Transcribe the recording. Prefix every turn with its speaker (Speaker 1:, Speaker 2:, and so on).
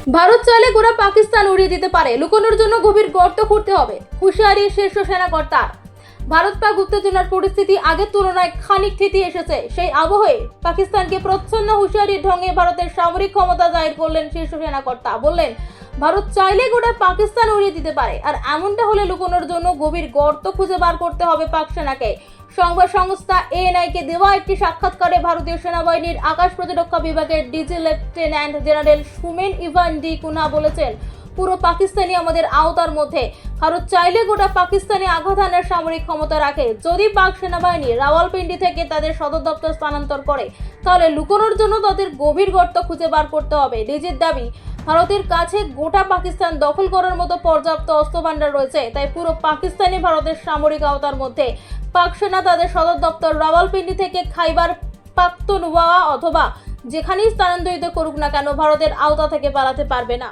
Speaker 1: ভারত চাইলে গোটা পাকিস্তান উড়িয়ে দিতে পারে, লুকানোর জন্য গভীর গর্ত খুঁড়তে হবে, হুঁশিয়ারি শীর্ষ সেনাকর্তার। ভারত পাক উত্তেজনার পরিস্থিতি আগের তুলনায় খানিক থিতি এসেছে। সেই আবহে পাকিস্তানকে প্রচ্ছন্ন হুঁশিয়ারির ঢঙে ভারতের সামরিক ক্ষমতা জাহির করলেন শীর্ষ সেনাকর্তা। বললেন, ভারত চাইলে গোটা পাকিস্তান উড়িয়ে দিতে পারে, আর এমনটা হলে লুকানোর জন্য গভীর গর্ত খুঁজে বার করতে হবে পাক সেনাকে। সংবাদ সংস্থা এএনআই কে দেওয়া একটি সাক্ষাৎকারে ভারতীয় সেনাবাহিনীর আকাশ প্রতিরক্ষা বিভাগের DG lieutenant general Sumer Ivan D'Cunha বলেছেন, পুরো পাকিস্তানই আমাদের আওতার মধ্যে। ভারত চাইলে গোটা পাকিস্তানে আঘাত হানার সামরিক ক্ষমতা রাখে। যদি পাক সেনাবাহিনী রাওয়ালপিন্ডি থেকে তাদের সদর দপ্তর স্থানান্তর করে, তাহলে লুকানোর জন্য তাদের গভীর গর্ত খুঁজে বার করতে হবে। ডিজির দাবি, ভারতের কাছে গোটা পাকিস্তান দখল করার মতো পর্যাপ্ত অস্ত্রভান্ডার রয়েছে, তাই পুরো পাকিস্তানই ভারতের সামরিক আওতার মধ্যে। পাক সেনা তাদের সদর দপ্তর রাওয়ালপিন্ডি থেকে খাইবার পাখতুনওয়া অথবা যেখানেই স্থানান্তরিত করুক না কেন, ভারতের আওতা থেকে পালাতে পারবে না।